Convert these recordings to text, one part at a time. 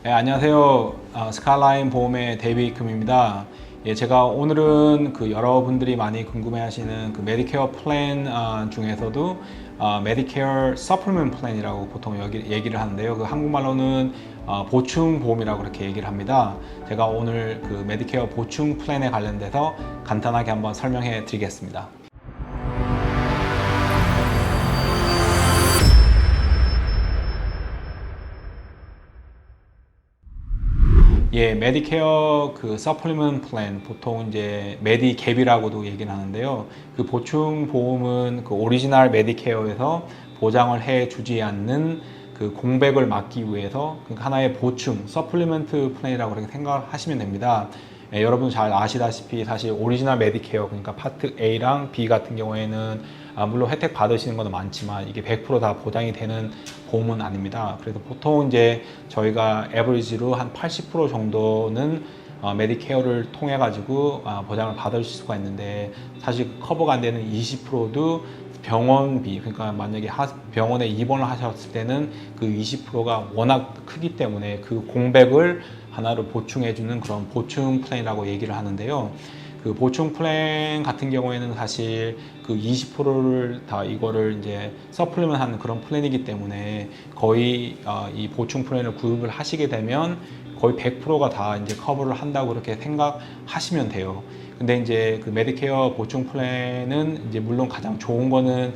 네, 안녕하세요. 스카이라인 보험의 데이비금입니다. 예, 제가 오늘은 여러분들이 많이 궁금해하시는 메디케어 플랜 중에서도 메디케어 서플리먼트 플랜이라고 보통 얘기를 하는데요. 한국말로는 보충 보험이라고 그렇게 얘기를 합니다. 제가 오늘 메디케어 보충 플랜에 관련돼서 간단하게 한번 설명해 드리겠습니다. 예, 메디케어 서플리먼트 플랜, 보통 이제 메디갭이라고도 얘기를 하는데요. 보충 보험은 오리지널 메디케어에서 보장을 해 주지 않는 공백을 막기 위해서 하나의 보충, 서플리먼트 플랜이라고 그렇게 생각을 하시면 됩니다. 예, 여러분 잘 아시다시피 사실 오리지널 메디케어, 그러니까 파트 A랑 B 같은 경우에는 물론 혜택 받으시는 것도 많지만 이게 100% 다 보장이 되는 보험은 아닙니다. 그래서 보통 이제 저희가 에버리지로 한 80% 정도는 메디케어를 통해 가지고 보장을 받을 수가 있는데, 사실 커버가 안 되는 20%도 병원비, 그러니까 만약에 병원에 입원을 하셨을 때는 20%가 워낙 크기 때문에 그 공백을 하나로 보충해주는 그런 보충 플랜이라고 얘기를 하는데요. 보충 플랜 같은 경우에는 사실 20%를 다 이거를 이제 서플리먼트 하는 그런 플랜이기 때문에 거의 이 보충 플랜을 구입을 하시게 되면 거의 100%가 다 이제 커버를 한다고 그렇게 생각하시면 돼요. 근데 이제 메디케어 보충 플랜은 이제 물론 가장 좋은 거는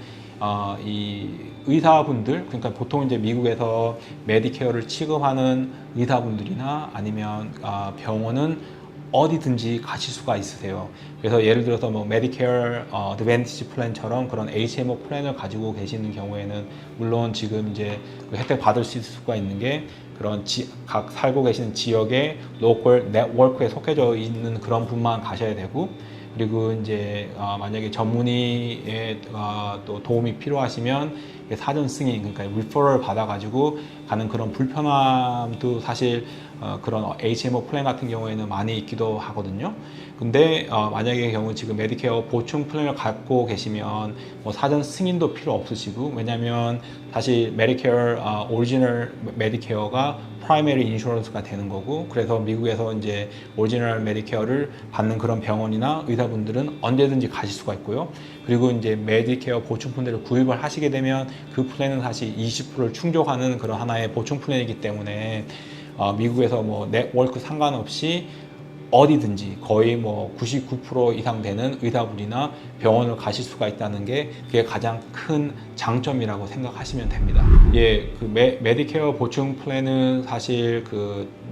이 의사분들, 그러니까 보통 이제 미국에서 메디케어를 취급하는 의사분들이나 아니면 병원은 어디든지 가실 수가 있으세요. 그래서 예를 들어서 메디케어 어드밴티지 플랜처럼 그런 HMO 플랜을 가지고 계시는 경우에는 물론 지금 이제 혜택 받을 수 있을 수가 있는 게 그런 각 살고 계시는 지역의 로컬 네트워크에 속해져 있는 그런 분만 가셔야 되고, 그리고 이제 만약에 전문의의 또 도움이 필요하시면 사전 승인, 그러니까 리퍼럴 받아가지고 가는 그런 불편함도 사실 그런 HMO 플랜 같은 경우에는 많이 있기도 하거든요. 근데 만약에 경우 지금 메디케어 보충 플랜을 갖고 계시면 사전 승인도 필요 없으시고, 왜냐면 사실 메디케어 오리지널 메디케어가 프라이머리 인슈런스가 되는 거고, 그래서 미국에서 이제 오리지널 메디케어를 받는 그런 병원이나 의사분들은 언제든지 가실 수가 있고요. 그리고 이제 메디케어 보충 플랜을 구입을 하시게 되면 그 플랜은 사실 20%를 충족하는 그런 하나의 보충 플랜이기 때문에 미국에서 네트워크 상관없이 어디든지 거의 99% 이상 되는 의사분이나 병원을 가실 수가 있다는 게 그게 가장 큰 장점이라고 생각하시면 됩니다. 예, 메디케어 보충 플랜은 사실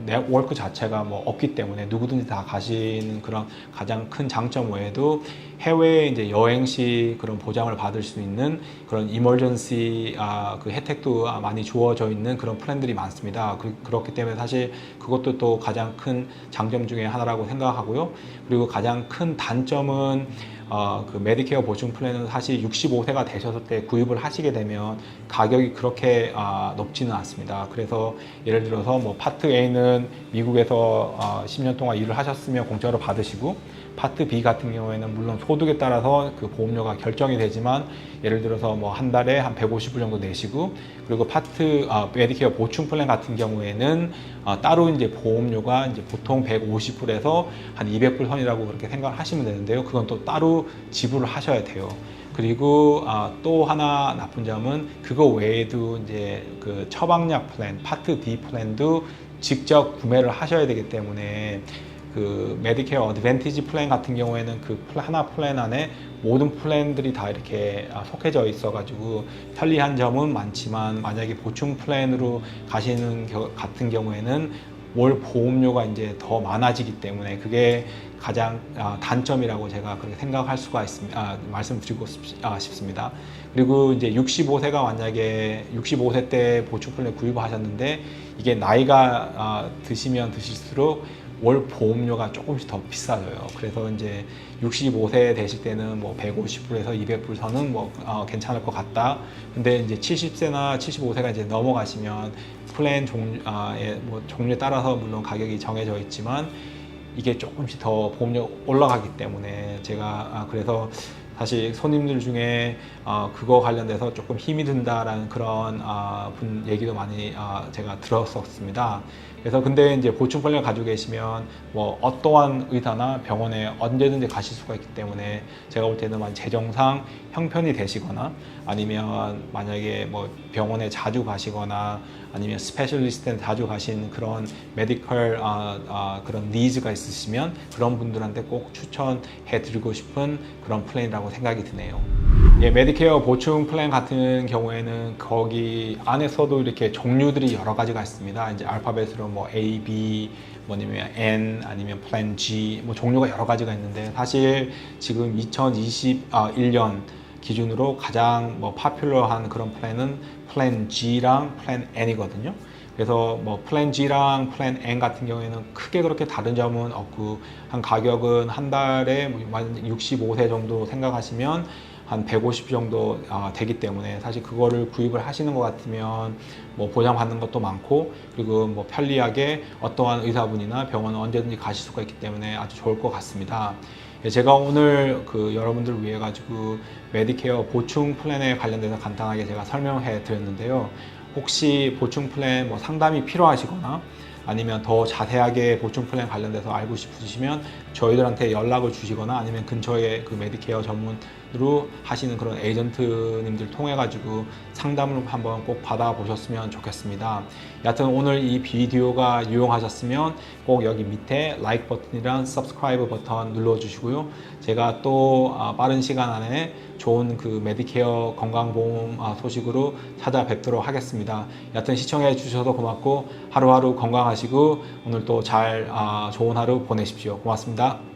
네트워크 자체가 없기 때문에 누구든지 다 가시는 그런 가장 큰 장점 외에도 해외에 이제 여행 시 그런 보장을 받을 수 있는 그런 이머전시 혜택도 많이 주어져 있는 그런 플랜들이 많습니다. 그렇기 때문에 사실 그것도 또 가장 큰 장점 중에 하나라고 생각하고요. 그리고 가장 큰 단점은 메디케어 보충 플랜은 사실 65세가 되셨을 때 구입을 하시게 되면 가격이 그렇게 높지는 않습니다. 그래서 예를 들어서 파트 A는 미국에서 10년 동안 일을 하셨으면 공짜로 받으시고, 파트 B 같은 경우에는 물론 소득에 따라서 보험료가 결정이 되지만 예를 들어서 한 달에 한 150불 정도 내시고, 그리고 메디케어 보충 플랜 같은 경우에는 따로 이제 보험료가 이제 보통 150불에서 한 200불 선이라고 그렇게 생각을 하시면 되는데요. 그건 또 따로 지불을 하셔야 돼요. 그리고 또 하나 나쁜 점은 그거 외에도 이제 처방약 플랜, 파트 D 플랜도 직접 구매를 하셔야 되기 때문에 메디케어 어드밴티지 플랜 같은 경우에는 하나 플랜 안에 모든 플랜들이 다 이렇게 속해져 있어가지고 편리한 점은 많지만, 만약에 보충 플랜으로 가시는 같은 경우에는 월 보험료가 이제 더 많아지기 때문에 그게 가장 단점이라고 제가 그렇게 생각할 수가 있습니다. 말씀드리고 싶습니다. 그리고 이제 65세가 만약에 65세 때 보충 플랜 구입을 하셨는데 이게 나이가 드시면 드실수록 월 보험료가 조금씩 더 비싸져요. 그래서 이제 65세 되실 때는 150불에서 200불 선은 괜찮을 것 같다. 근데 이제 70세나 75세가 이제 넘어가시면 플랜 종류에 따라서 물론 가격이 정해져 있지만 이게 조금씩 더 보험료 올라가기 때문에 제가 그래서 사실 손님들 중에 그거 관련돼서 조금 힘이 든다라는 그런 분 얘기도 많이 제가 들었었습니다. 그래서 근데 이제 보충 플랜을 가지고 계시면 뭐 어떠한 의사나 병원에 언제든지 가실 수가 있기 때문에 제가 볼 때는 만약 재정상 형편이 되시거나 아니면 만약에 뭐 병원에 자주 가시거나 아니면 스페셜리스트에 자주 가신 그런 메디컬 그런 니즈가 있으시면 그런 분들한테 꼭 추천해 드리고 싶은 그런 플랜이라고 생각이 드네요. 예, 메디케어 보충 플랜 같은 경우에는 거기 안에서도 이렇게 종류들이 여러 가지가 있습니다. 이제 알파벳으로 뭐 A, B, 뭐냐면 N 아니면 플랜 G 뭐 종류가 여러 가지가 있는데 사실 지금 2021년 기준으로 가장 뭐 파퓰러한 그런 플랜은 플랜 G랑 플랜 N이거든요. 그래서 뭐 플랜 G랑 플랜 N 같은 경우에는 크게 그렇게 다른 점은 없고 한 가격은 한 달에 65세 정도 생각하시면 한 150 정도 되기 때문에 사실 그거를 구입을 하시는 것 같으면 뭐 보장받는 것도 많고 그리고 뭐 편리하게 어떠한 의사분이나 병원은 언제든지 가실 수가 있기 때문에 아주 좋을 것 같습니다. 제가 오늘 여러분들 위해 가지고 메디케어 보충 플랜에 관련돼서 간단하게 제가 설명해 드렸는데요. 혹시 보충 플랜 뭐 상담이 필요하시거나 아니면 더 자세하게 보충 플랜 관련돼서 알고 싶으시면 저희들한테 연락을 주시거나 아니면 근처에 그 메디케어 전문으로 하시는 그런 에이전트님들 통해 가지고 상담을 한번 꼭 받아보셨으면 좋겠습니다. 여하튼 오늘 이 비디오가 유용하셨으면 꼭 여기 밑에 라이크 버튼이랑 서브스크라이브 버튼 눌러주시고요. 제가 또 빠른 시간 안에 좋은 그 메디케어 건강보험 소식으로 찾아뵙도록 하겠습니다. 여하튼 시청해 주셔서 고맙고 하루하루 건강하시고 오늘 또 좋은 하루 보내십시오. 고맙습니다.